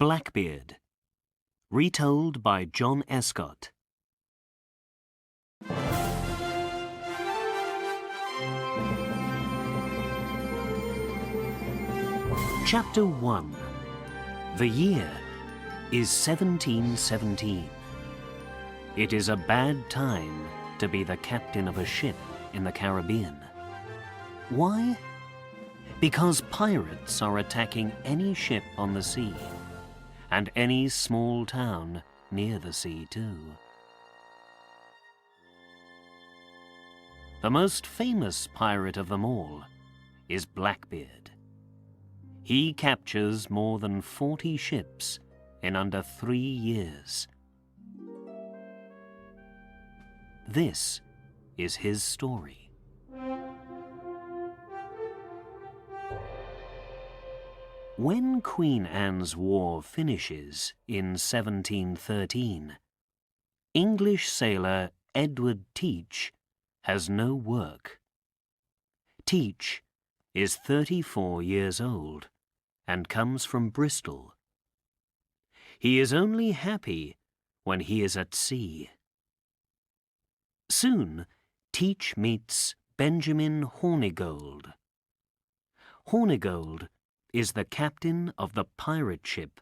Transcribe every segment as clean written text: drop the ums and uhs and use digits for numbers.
Blackbeard. Retold by John Escott. Chapter 1. The year is 1717. It is a bad time to be the captain of a ship in the Caribbean. Why? Because pirates are attacking any ship on the sea, and any small town near the sea too. The most famous pirate of them all is Blackbeard. He captures more than 40 ships in under 3 years. This is his story. When Queen Anne's War finishes in 1713, English sailor Edward Teach has no work. Teach is 34 years old and comes from Bristol. He is only happy when he is at sea. Soon, Teach meets Benjamin Hornigold. Hornigold is the captain of the pirate ship,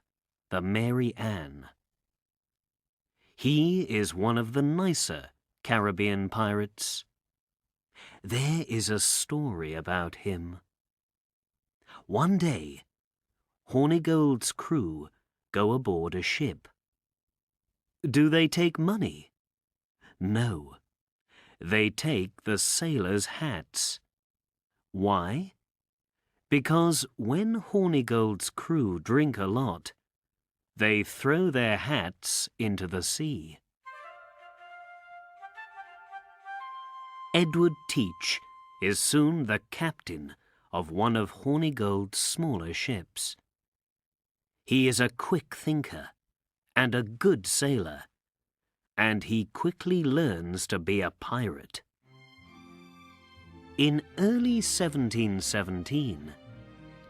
the Mary Ann. He is one of the nicer Caribbean pirates. There is a story about him. One day, Hornigold's crew go aboard a ship. Do they take money? No. They take the sailors' hats. Why? Because when Hornigold's crew drink a lot, they throw their hats into the sea. Edward Teach is soon the captain of one of Hornigold's smaller ships. He is a quick thinker and a good sailor, and he quickly learns to be a pirate. In early 1717,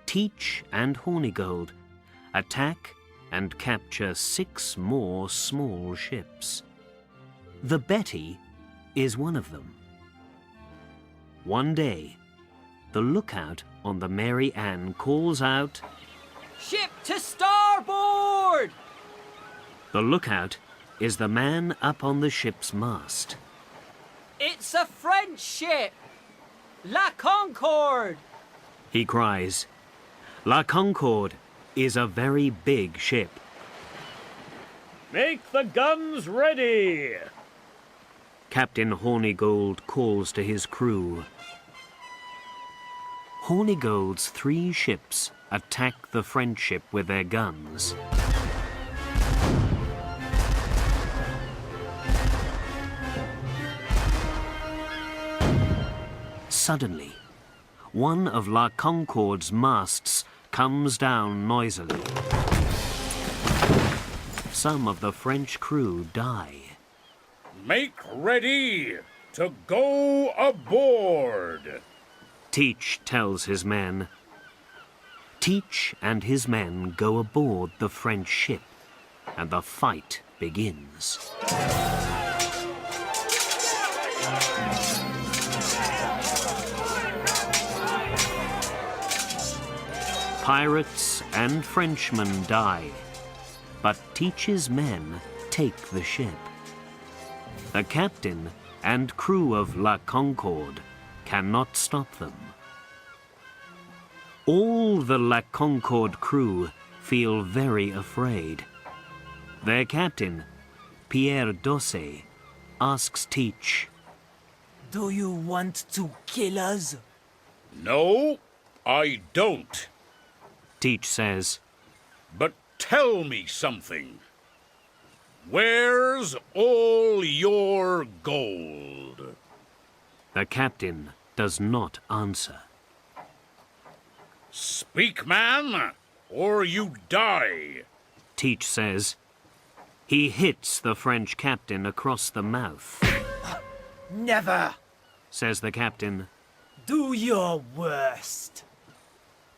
Teach and Hornigold attack and capture 6 more small ships. The Betty is one of them. One day, the lookout on the Mary Ann calls out, "Ship to starboard!" The lookout is the man up on the ship's mast. "It's a French ship! La Concorde!" he cries. La Concorde is a very big ship. "Make the guns ready!" Captain Hornigold calls to his crew. Hornigold's 3 ships attack the French ship with their guns. Suddenly, one of La Concorde's masts comes down noisily. Some of the French crew die. "Make ready to go aboard!" Teach tells his men. Teach and his men go aboard the French ship, and the fight begins. Pirates and Frenchmen die, but Teach's men take the ship. The captain and crew of La Concorde cannot stop them. All the La Concorde crew feel very afraid. Their captain, Pierre Dossé, asks Teach, "Do you want to kill us?" "No, I don't." Teach says, "But tell me something. Where's all your gold?" The captain does not answer. "Speak, man, or you die." Teach says. He hits the French captain across the mouth. "Never!" says the captain. "Do your worst."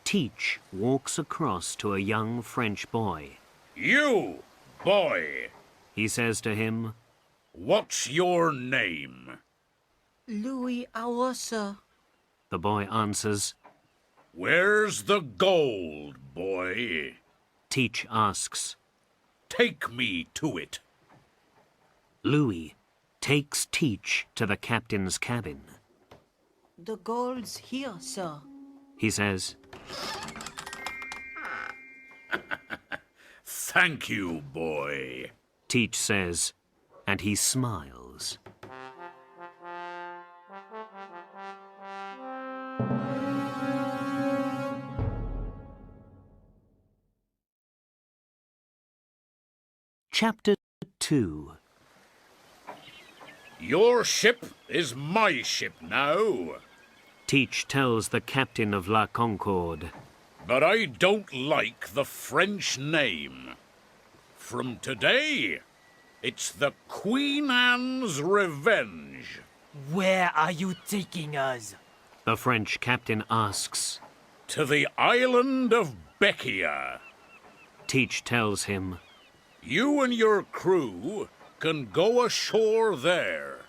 Teach walks across to a young French boy You, boy, he says to him. what's your name? Louis Hour, sir. The boy answers. Where's the gold, boy? Teach asks. Take me to it. Louis takes Teach to the captain's cabin. The gold's here, sir. He says. Thank you, boy. Teach says, and he smiles. Chapter 2. Your ship is my ship now, Teach tells the captain of La Concorde. but I don't like the French name. From today, it's the Queen Anne's Revenge. Where are you taking us? The French captain asks. To the island of Bekia. Teach tells him. You and your crew can go ashore there.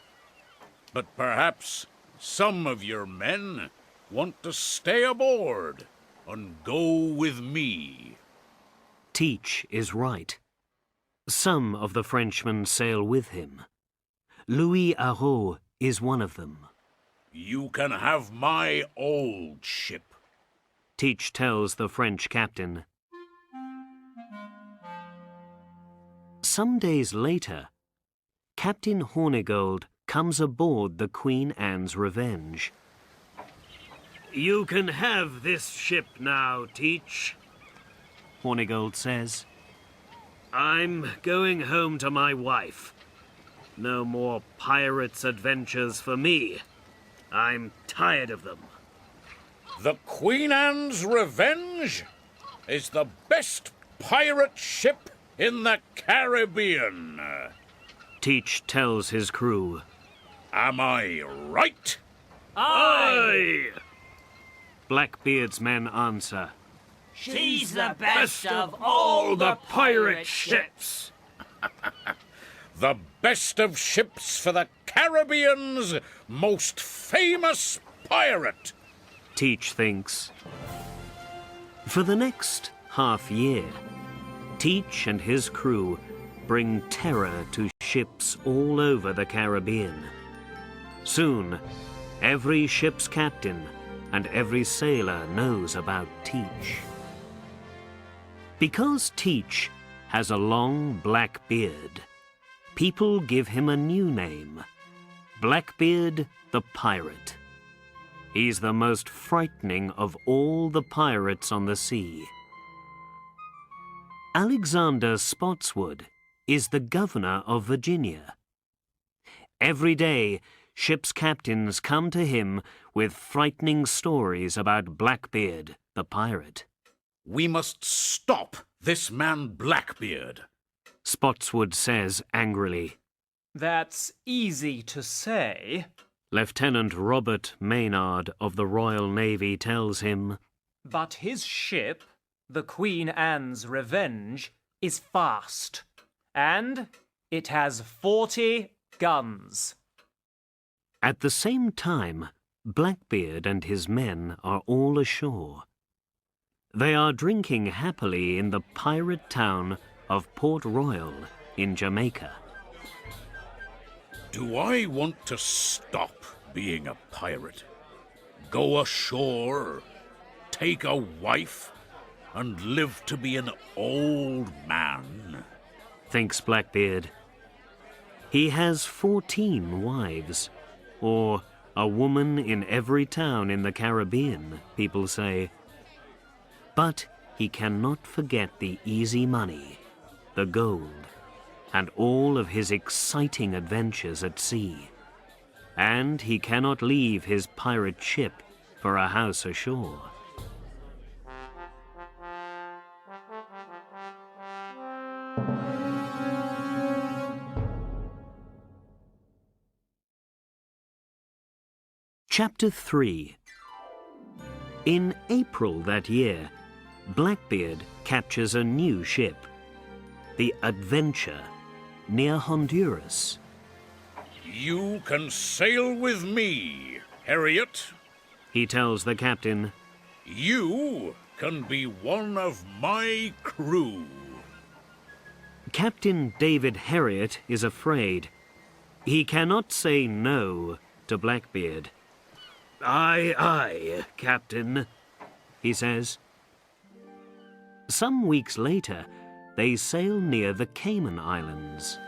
But perhaps some of your men want to stay aboard and go with me. Teach is right. Some of the Frenchmen sail with him. Louis Arrault is one of them. You can have my old ship. Teach tells the French captain. Some days later, Captain Hornigold comes aboard the Queen Anne's Revenge. You can have this ship now, Teach, Hornigold says. I'm going home to my wife. No more pirates' adventures for me. I'm tired of them. The Queen Anne's Revenge is the best pirate ship in the Caribbean. Teach tells his crew. Am I right? Aye! Blackbeard's men answer. She's the best of all the pirate ships. The best of ships for the Caribbean's most famous pirate. Teach thinks. For the next half year, Teach and his crew bring terror to ships all over the Caribbean. Soon, every ship's captain and every sailor knows about Teach. Because Teach has a long black beard, people give him a new name, Blackbeard the Pirate. He's the most frightening of all the pirates on the sea. Alexander Spotswood is the governor of Virginia. Every day, ship's captains come to him with frightening stories about Blackbeard the pirate. We must stop this man Blackbeard. Spotswood says angrily. That's easy to say. Lieutenant Robert Maynard of the Royal Navy tells him. But his ship, the Queen Anne's Revenge, is fast. And it has 40 guns. At the same time, Blackbeard and his men are all ashore. They are drinking happily in the pirate town of Port Royal in Jamaica. Do I want to stop being a pirate? Go ashore, take a wife, and live to be an old man? Thinks Blackbeard. He has 14 wives, or a woman in every town in the Caribbean, people say. But he cannot forget the easy money, the gold, and all of his exciting adventures at sea. And he cannot leave his pirate ship for a house ashore. Chapter 3. In April that year, Blackbeard captures a new ship. the Adventure, near Honduras. You can sail with me, Harriet. He tells the captain, You can be one of my crew. Captain David Harriet is afraid. He cannot say no to Blackbeard. Aye, aye, Captain, he says. Some weeks later, they sail near the Cayman Islands.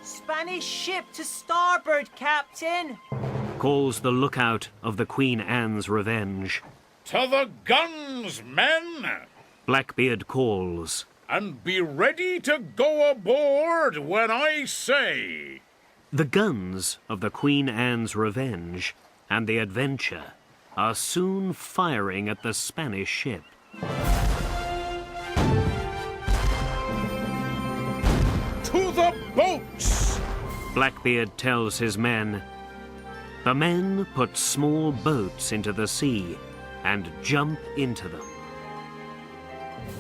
Spanish ship to starboard, Captain! Calls the lookout of the Queen Anne's Revenge. To the guns, men! Blackbeard calls. And be ready to go aboard when I say. The guns of the Queen Anne's Revenge and the Adventure are soon firing at the Spanish ship. To the boats! Blackbeard tells his men. The men put small boats into the sea and jump into them.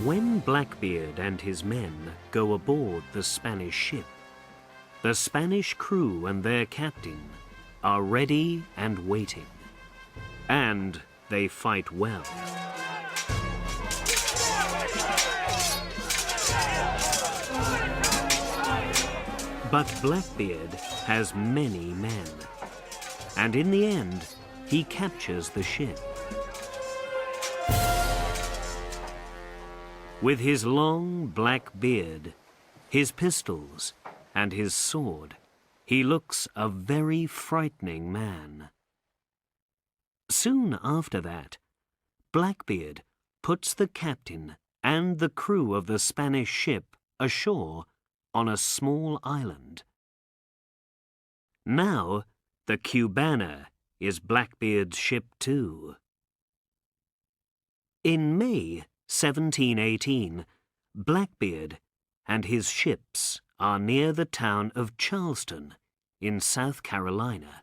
When Blackbeard and his men go aboard the Spanish ship, the Spanish crew and their captain are ready and waiting. And they fight well. But Blackbeard has many men. And in the end, he captures the ship. With his long black beard, his pistols, and his sword, he looks a very frightening man. Soon after that, Blackbeard puts the captain and the crew of the Spanish ship ashore on a small island. Now, the Cubana is Blackbeard's ship too. In May 1718, Blackbeard and his ships are near the town of Charleston in South Carolina.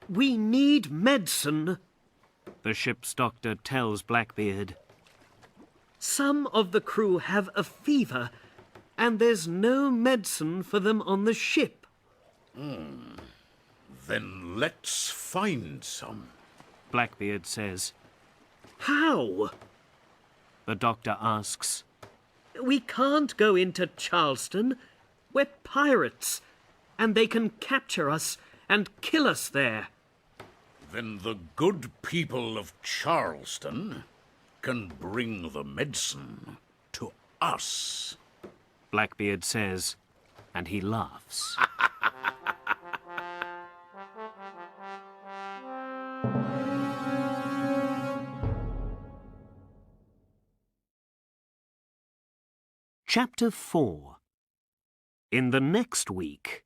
We need medicine, the ship's doctor tells Blackbeard. Some of the crew have a fever, and there's no medicine for them on the ship. Then let's find some. Blackbeard says. How? The doctor asks. We can't go into Charleston. We're pirates, and they can capture us and kill us there. Then the good people of Charleston can bring the medicine to us. Blackbeard says, and he laughs. Chapter 4. In the next week,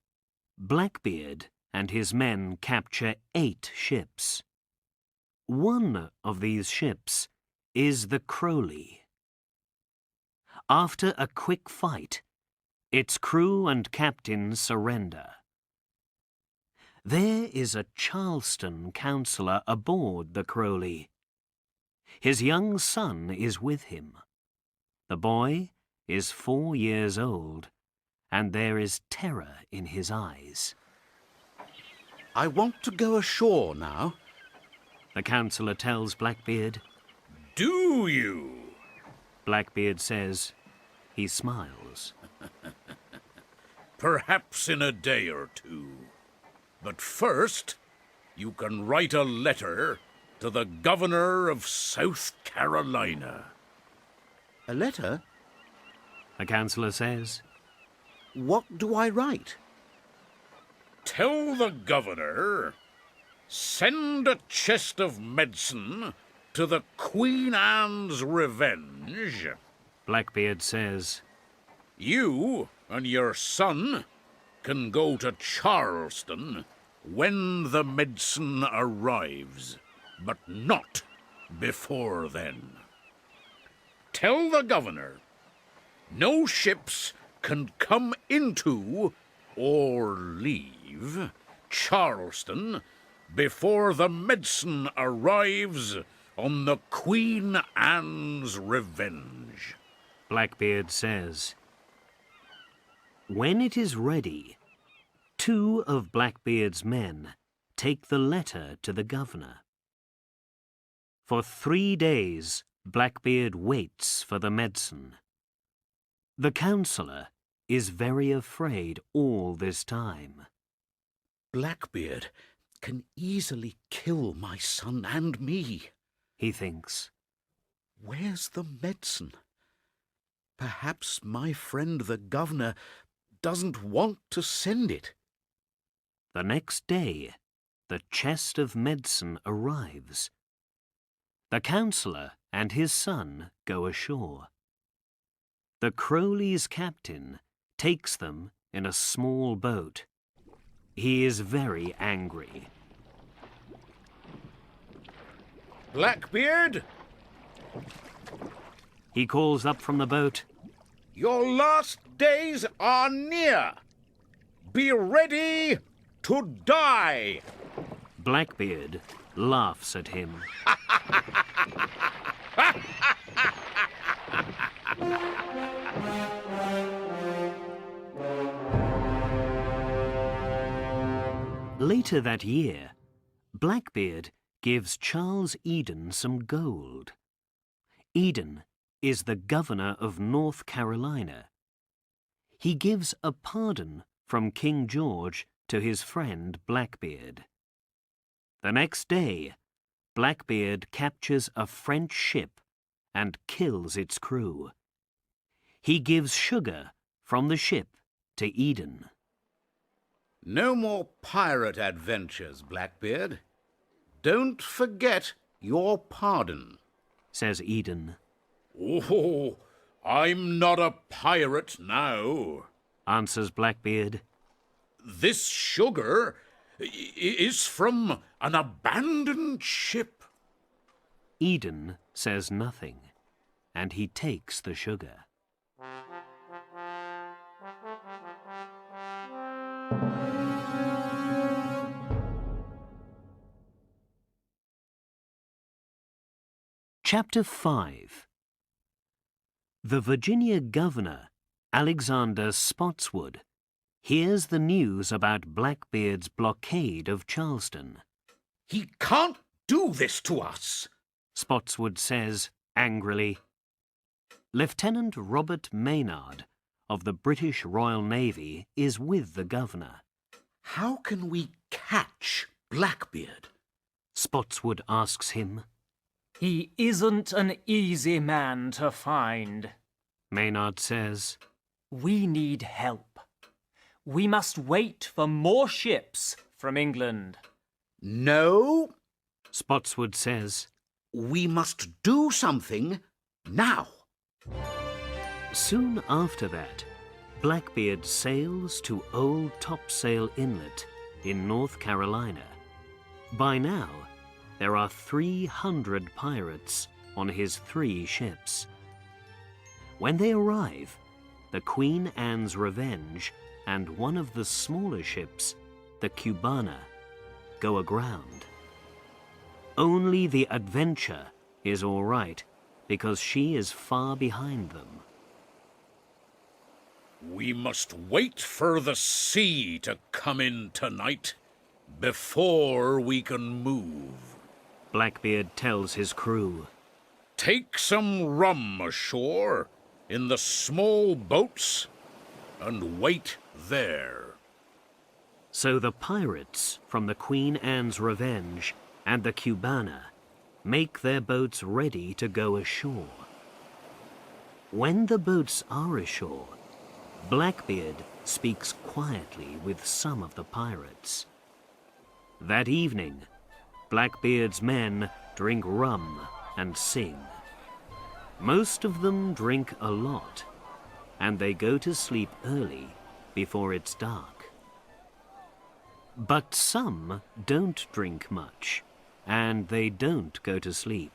Blackbeard and his men capture 8 ships. One of these ships is the Crowley. After a quick fight, its crew and captain surrender. There is a Charleston councillor aboard the Crowley. His young son is with him. The boy is 4 years old, and there is terror in his eyes. I want to go ashore now. The councillor tells Blackbeard. Do you? Blackbeard says. He smiles. Perhaps in a day or two. But first, you can write a letter to the governor of South Carolina. A letter? The councillor says. What do I write? Tell the governor, send a chest of medicine to the Queen Anne's Revenge. Blackbeard says. You and your son can go to Charleston when the medicine arrives, but not before then. Tell the governor no ships can come into or leave Charleston before the medicine arrives on the Queen Anne's Revenge. Blackbeard says. When it is ready, 2 of Blackbeard's men take the letter to the governor. For 3 days, Blackbeard waits for the medicine. The councillor is very afraid all this time. Blackbeard can easily kill my son and me, he thinks. Where's the medicine? Perhaps my friend the governor doesn't want to send it. The next day, the chest of medicine arrives. The councillor and his son go ashore. The Crowley's captain takes them in a small boat. He is very angry. Blackbeard, He calls up from the boat. your last days are near. Be ready to die. Blackbeard laughs at him. Later that year, Blackbeard gives Charles Eden some gold. Eden is the governor of North Carolina. He gives a pardon from King George to his friend Blackbeard. The next day, Blackbeard captures a French ship and kills its crew. He gives sugar from the ship to Eden. No more pirate adventures, Blackbeard. Don't forget your pardon. Says Eden. Oh, I'm not a pirate now. Answers Blackbeard. This sugar is from an abandoned ship. Eden says nothing, and he takes the sugar. Chapter 5. The Virginia governor, Alexander Spotswood, hears the news about Blackbeard's blockade of Charleston. He can't do this to us. Spotswood says angrily. Lieutenant Robert Maynard of the British Royal Navy is with the governor. How can we catch Blackbeard? Spotswood asks him. He isn't an easy man to find. Maynard says. We need help. We must wait for more ships from England. No, Spotswood says. we must do something now. Soon after that, Blackbeard sails to Old Topsail Inlet in North Carolina. By now, there are 300 pirates on his 3 ships. When they arrive, the Queen Anne's Revenge and one of the smaller ships, the Cubana, go aground. Only the Adventure is all right because she is far behind them. We must wait for the sea to come in tonight before we can move. Blackbeard tells his crew. Take some rum ashore in the small boats and wait there. So the pirates from the Queen Anne's Revenge and the Cubana make their boats ready to go ashore. When the boats are ashore, Blackbeard speaks quietly with some of the pirates. That evening, Blackbeard's men drink rum and sing. Most of them drink a lot, and they go to sleep early before it's dark. But some don't drink much, and they don't go to sleep.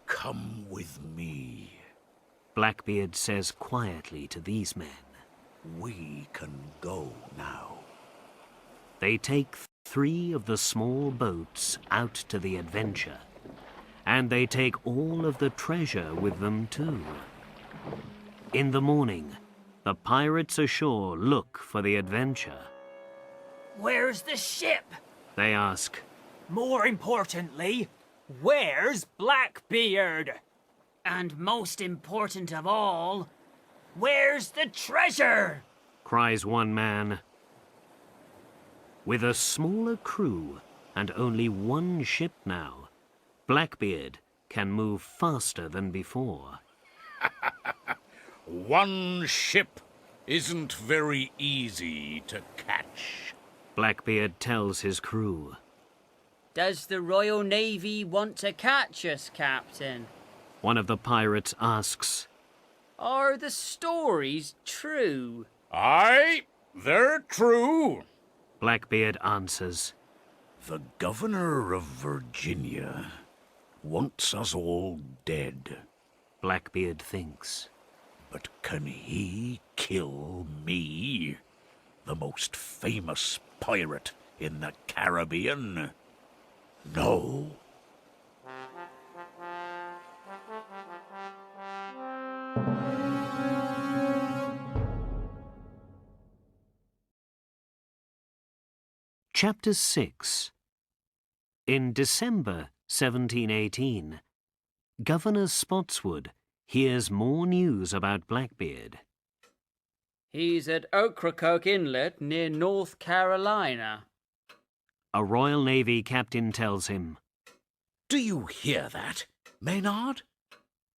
Come with me. Blackbeard says quietly to these men. We can go now. They take 3 of the small boats out to the Adventure, and they take all of the treasure with them too. In the morning, the pirates ashore look for the Adventure. Where's the ship? They ask, More importantly, where's Blackbeard? And most important of all, Where's the treasure? cries one man. With a smaller crew and only one ship now, Blackbeard can move faster than before. One ship isn't very easy to catch. Blackbeard tells his crew. does the Royal Navy want to catch us, Captain? One of the pirates asks, Are the stories true? Aye, they're true. Blackbeard answers, The governor of Virginia wants us all dead. Blackbeard thinks. But can he kill me, the most famous pirate in the Caribbean? No. Chapter 6. In December 1718, Governor Spotswood hears more news about Blackbeard. He's at Ocracoke Inlet near North Carolina. A Royal Navy captain tells him. Do you hear that, Maynard?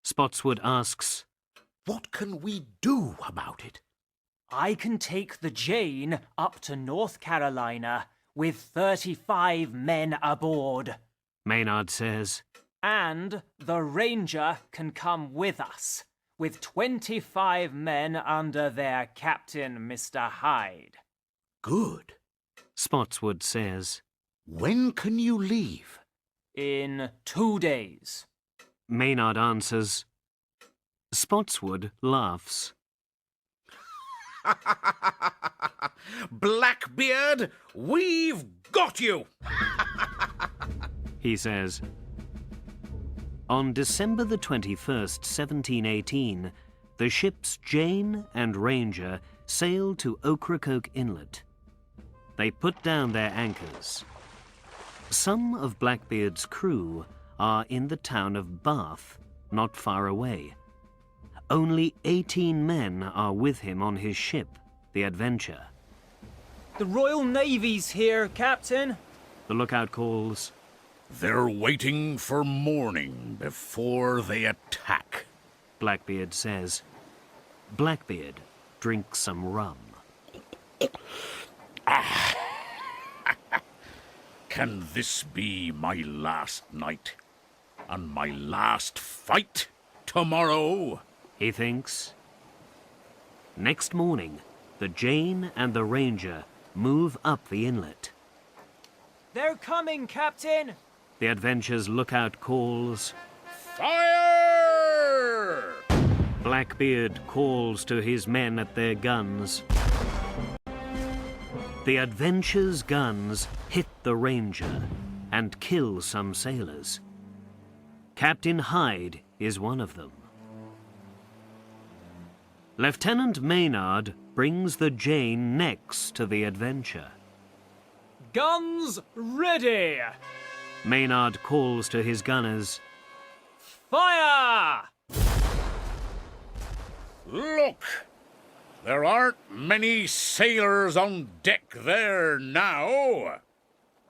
Spotswood asks, What can we do about it? I can take the Jane up to North Carolina with 35 men aboard. Maynard says. And the Ranger can come with us, with 25 men under their captain, Mr. Hyde. Good. Spotswood says. When can you leave? In 2 days. Maynard answers. Spotswood laughs. Blackbeard, we've got you! He says. On December the 21st, 1718, the ships Jane and Ranger sailed to Ocracoke Inlet. They put down their anchors. Some of Blackbeard's crew are in the town of Bath, not far away. Only 18 men are with him on his ship, the Adventure. The Royal Navy's here, Captain. The lookout calls. They're waiting for morning before they attack. Blackbeard says. Blackbeard drinks some rum. Can this be my last night? And my last fight tomorrow? He thinks. Next morning, the Jane and the Ranger move up the inlet. They're coming, Captain. The Adventure's lookout calls. Fire! Blackbeard calls to his men at their guns. The Adventure's guns hit the Ranger and kill some sailors. Captain Hyde is one of them. Lieutenant Maynard brings the Jane next to the Adventure. Guns ready. Maynard calls to his gunners. Fire! Look! There aren't many sailors on deck there now.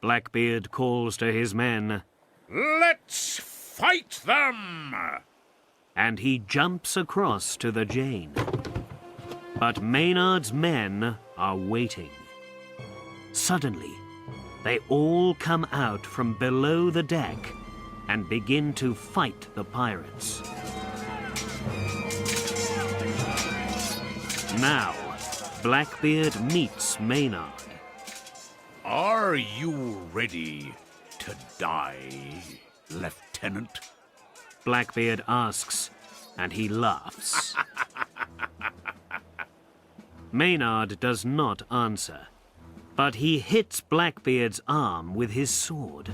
Blackbeard calls to his men. Let's fight them! And he jumps across to the Jane. But Maynard's men are waiting. Suddenly, they all come out from below the deck and begin to fight the pirates. Now, Blackbeard meets Maynard. Are you ready to die, Lieutenant? Blackbeard asks, and he laughs. Maynard does not answer, but he hits Blackbeard's arm with his sword.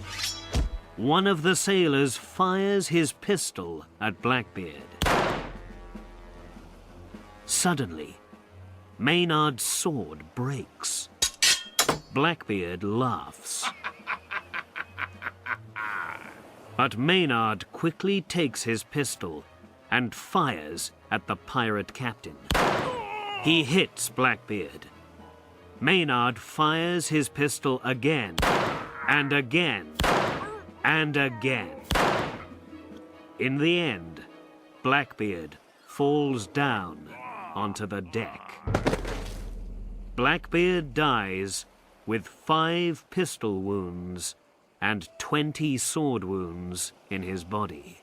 One of the sailors fires his pistol at Blackbeard. Suddenly, Maynard's sword breaks. Blackbeard laughs. But Maynard quickly takes his pistol and fires at the pirate captain. He hits Blackbeard. Maynard fires his pistol again, and again, and again. In the end, Blackbeard falls down onto the deck. Blackbeard dies with 5 pistol wounds and 20 sword wounds in his body.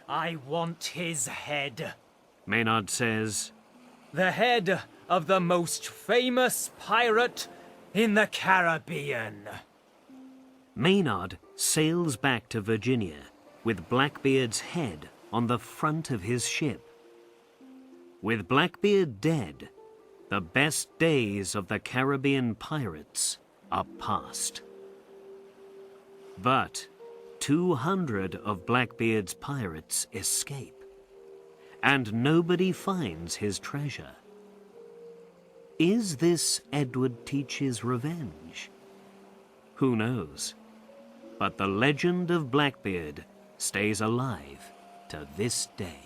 I want his head. Maynard says, The head of the most famous pirate in the Caribbean. Maynard sails back to Virginia with Blackbeard's head on the front of his ship. With Blackbeard dead, the best days of the Caribbean pirates are past. But 200 of Blackbeard's pirates escape, and nobody finds his treasure. Is this Edward Teach's revenge? Who knows? But the legend of Blackbeard stays alive to this day.